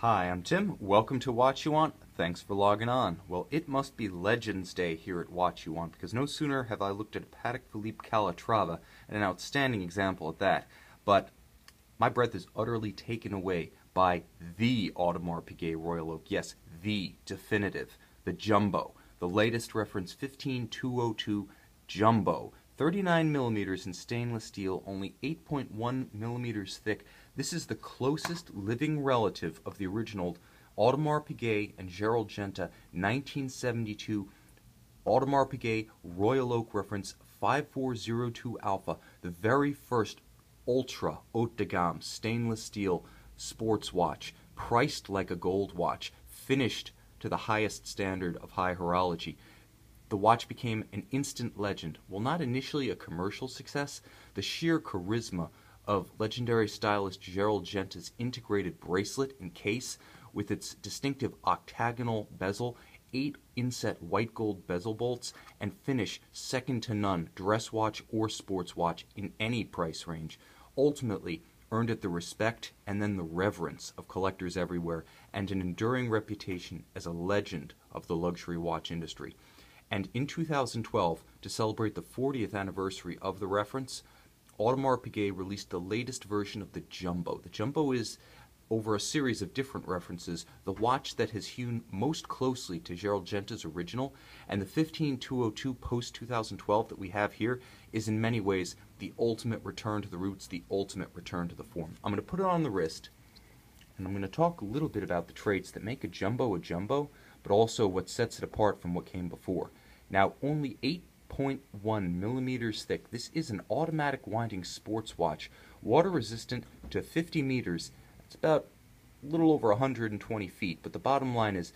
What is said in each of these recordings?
Hi, I'm Tim. Welcome to Watch You Want. Thanks for logging on. Well, it must be Legends Day here at Watch You Want, because no sooner have I looked at a Patek Philippe Calatrava, and an outstanding example at that, but my breath is utterly taken away by the Audemars Piguet Royal Oak. Yes, the definitive, the Jumbo, the latest reference 15202 Jumbo. 39 millimeters in stainless steel, only 8.1 millimeters thick. This is the closest living relative of the original Audemars Piguet and Gerald Genta 1972 Audemars Piguet Royal Oak reference 5402 Alpha, the very first ultra haute de gamme stainless steel sports watch, priced like a gold watch, finished to the highest standard of high horology. The watch became an instant legend. While not initially a commercial success, the sheer charisma of legendary stylist Gerald Genta's integrated bracelet and case, with its distinctive octagonal bezel, 8 inset white gold bezel bolts, and finish second to none, dress watch or sports watch in any price range, ultimately earned it the respect and then the reverence of collectors everywhere, and an enduring reputation as a legend of the luxury watch industry. And in 2012, to celebrate the 40th anniversary of the reference, Audemars Piguet released the latest version of the Jumbo. The Jumbo is, over a series of different references, the watch that has hewn most closely to Gerald Genta's original, and the 15202 post-2012 that we have here is in many ways the ultimate return to the roots, the ultimate return to the form. I'm going to put it on the wrist, and I'm going to talk a little bit about the traits that make a Jumbo, but also what sets it apart from what came before. Now, only 8.1 millimeters thick, this is an automatic winding sports watch, water resistant to 50 meters. It's about a little over 120 feet, but the bottom line is,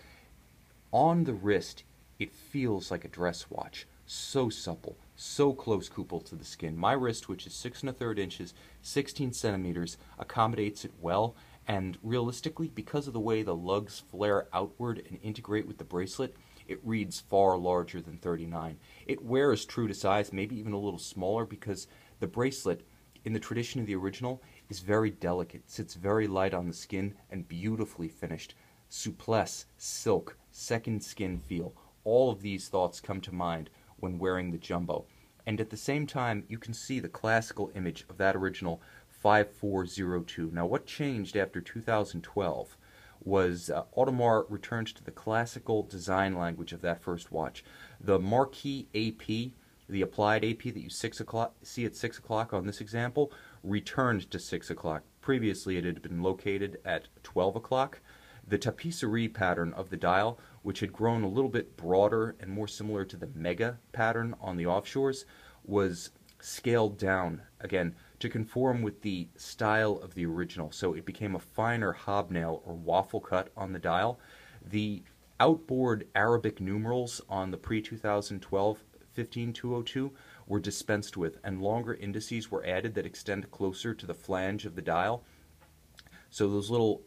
on the wrist, it feels like a dress watch. So supple, so close coupled to the skin. My wrist, which is 6 1/3 inches, 16 centimeters, accommodates it well, and realistically, because of the way the lugs flare outward and integrate with the bracelet, it reads far larger than 39. It wears true to size, maybe even a little smaller, because the bracelet, in the tradition of the original, is very delicate, sits very light on the skin, and beautifully finished. Souplesse, silk, second skin feel, all of these thoughts come to mind when wearing the Jumbo. And at the same time, you can see the classical image of that original 5402. Now, what changed after 2012 was Audemars returned to the classical design language of that first watch. The marquee AP, the applied AP that you see at 6 o'clock on this example, returned to 6 o'clock. Previously, it had been located at 12 o'clock. The tapisserie pattern of the dial, which had grown a little bit broader and more similar to the mega pattern on the offshores, was scaled down, again, to conform with the style of the original. So it became a finer hobnail or waffle cut on the dial. The outboard Arabic numerals on the pre-2012 15202 were dispensed with, and longer indices were added that extend closer to the flange of the dial. So those little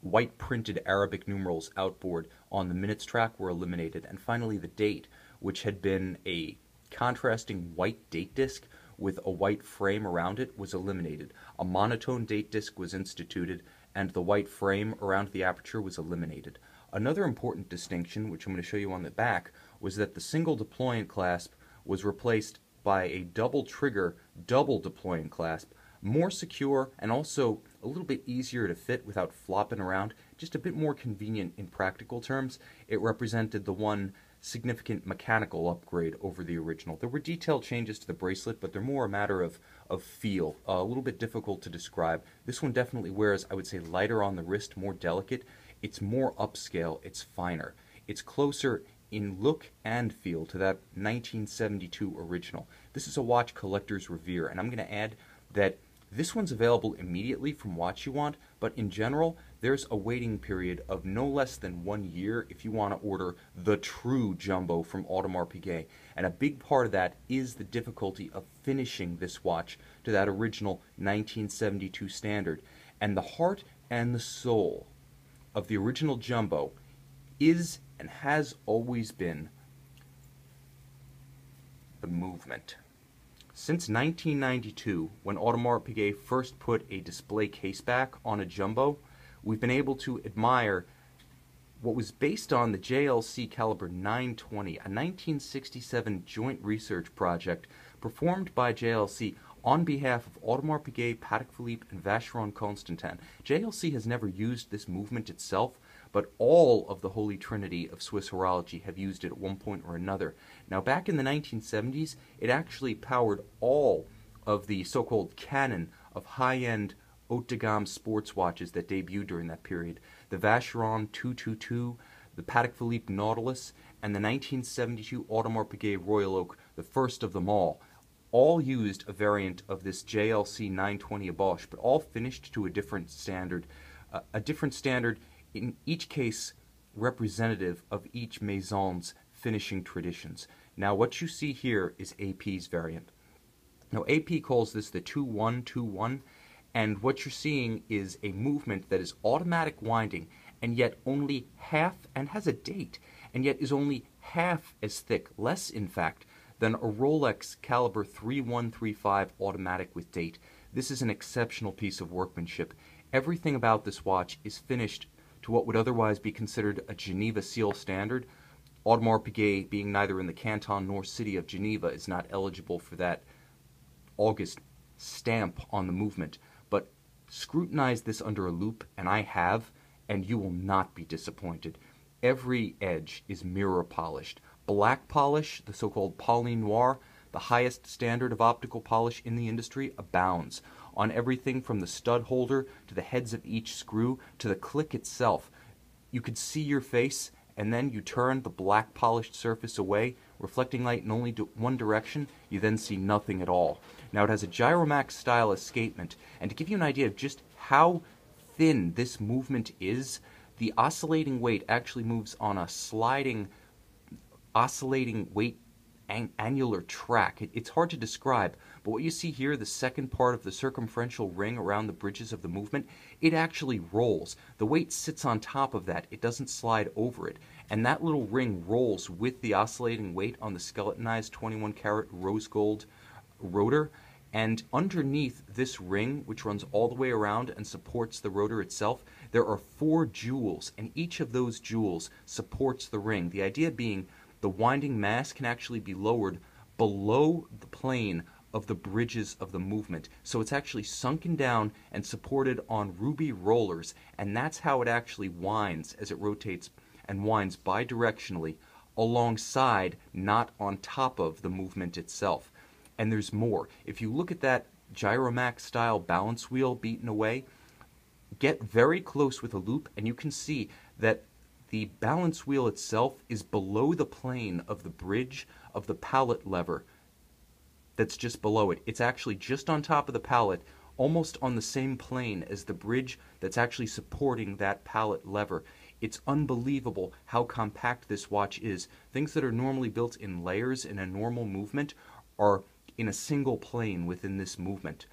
white printed Arabic numerals outboard on the minutes track were eliminated. And finally, the date, which had been a contrasting white date disc with a white frame around it, was eliminated. A monotone date disc was instituted, and the white frame around the aperture was eliminated. Another important distinction, which I'm going to show you on the back, was that the single deployant clasp was replaced by a double trigger, double deployant clasp, more secure and also a little bit easier to fit without flopping around, just a bit more convenient in practical terms. It represented the one significant mechanical upgrade over the original. There were detailed changes to the bracelet, but they're more a matter of feel, a little bit difficult to describe. This one definitely wears, I would say, lighter on the wrist, more delicate. It's more upscale, it's finer. It's closer in look and feel to that 1972 original. This is a watch collectors revere, and I'm going to add that this one's available immediately from Watch You Want, but in general, there's a waiting period of no less than 1 year if you want to order the true Jumbo from Audemars Piguet. And a big part of that is the difficulty of finishing this watch to that original 1972 standard. And the heart and the soul of the original Jumbo is and has always been the movement. Since 1992, when Audemars Piguet first put a display case back on a Jumbo, we've been able to admire what was based on the JLC caliber 920, a 1967 joint research project performed by JLC on behalf of Audemars Piguet, Patek Philippe, and Vacheron Constantin. JLC has never used this movement itself, but all of the Holy Trinity of Swiss horology have used it at one point or another. Now, back in the 1970s, it actually powered all of the so-called canon of high-end haute de gamme sports watches that debuted during that period. The Vacheron 222, the Patek Philippe Nautilus, and the 1972 Audemars Piguet Royal Oak, the first of them all used a variant of this JLC 920 Embodies, but all finished to a different standard in each case representative of each maison's finishing traditions. Now, what you see here is AP's variant. Now, AP calls this the 2121, and what you're seeing is a movement that is automatic winding, and yet only half, and has a date, and yet is only half as thick, less in fact, than a Rolex caliber 3135 automatic with date. This is an exceptional piece of workmanship. Everything about this watch is finished to what would otherwise be considered a Geneva seal standard. Audemars Piguet, being neither in the canton nor city of Geneva, is not eligible for that August stamp on the movement. But scrutinize this under a loupe, and I have, and you will not be disappointed. Every edge is mirror polished. Black polish, the so-called Poly Noir, the highest standard of optical polish in the industry, abounds on everything from the stud holder to the heads of each screw to the click itself. You could see your face, and then you turn the black polished surface away, reflecting light in only one direction. You then see nothing at all. Now, it has a Gyromax style escapement, and to give you an idea of just how thin this movement is, the oscillating weight actually moves on a sliding oscillating weight annular track. It's hard to describe, but what you see here, the second part of the circumferential ring around the bridges of the movement, it actually rolls. The weight sits on top of that. It doesn't slide over it. And that little ring rolls with the oscillating weight on the skeletonized 21-karat rose gold rotor. And underneath this ring, which runs all the way around and supports the rotor itself, there are 4 jewels, and each of those jewels supports the ring. The idea being the winding mass can actually be lowered below the plane of the bridges of the movement. So it's actually sunken down and supported on ruby rollers, and that's how it actually winds as it rotates and winds bidirectionally alongside, not on top of, the movement itself. And there's more. If you look at that Gyromax style balance wheel beaten away, get very close with a loupe, and you can see that the balance wheel itself is below the plane of the bridge of the pallet lever that's just below it. It's actually just on top of the pallet, almost on the same plane as the bridge that's actually supporting that pallet lever. It's unbelievable how compact this watch is. Things that are normally built in layers in a normal movement are in a single plane within this movement.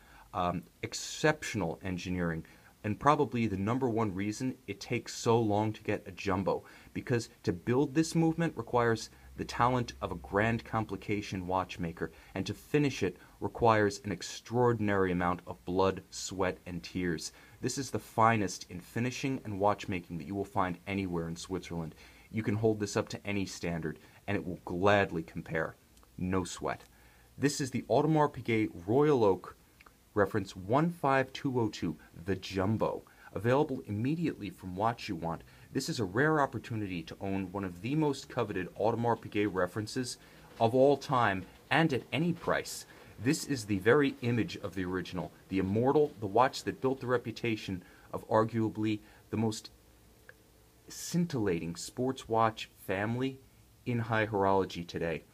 Exceptional engineering. And probably the number one reason it takes so long to get a jumbo, because to build this movement requires the talent of a grand complication watchmaker, and to finish it requires an extraordinary amount of blood, sweat, and tears. This is the finest in finishing and watchmaking that you will find anywhere in Switzerland. You can hold this up to any standard, and it will gladly compare. No sweat. This is the Audemars Piguet Royal Oak reference 15202, the Jumbo, available immediately from Watch You Want. This is a rare opportunity to own one of the most coveted Audemars Piguet references of all time, and at any price. This is the very image of the original, the immortal, the watch that built the reputation of arguably the most scintillating sports watch family in high horology today.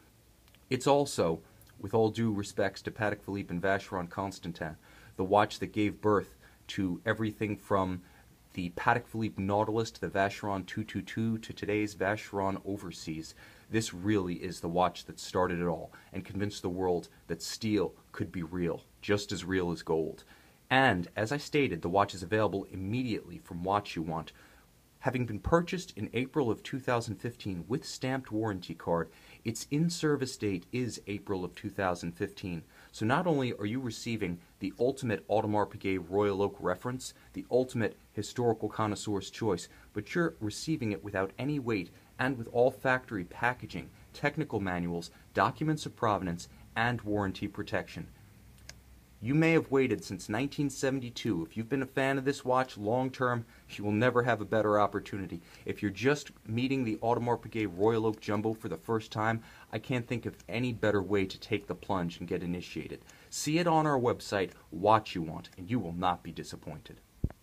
It's also, with all due respects to Patek Philippe and Vacheron Constantin, the watch that gave birth to everything from the Patek Philippe Nautilus to the Vacheron 222 to today's Vacheron Overseas. This really is the watch that started it all and convinced the world that steel could be real, just as real as gold. And, as I stated, the watch is available immediately from Watch You Want. Having been purchased in April of 2015 with stamped warranty card, its in-service date is April of 2015. So not only are you receiving the ultimate Audemars Piguet Royal Oak reference, the ultimate historical connoisseur's choice, but you're receiving it without any weight and with all factory packaging, technical manuals, documents of provenance, and warranty protection. You may have waited since 1972. If you've been a fan of this watch long term, you will never have a better opportunity. If you're just meeting the Audemars Piguet Royal Oak Jumbo for the first time, I can't think of any better way to take the plunge and get initiated. See it on our website, Watch You Want, and you will not be disappointed.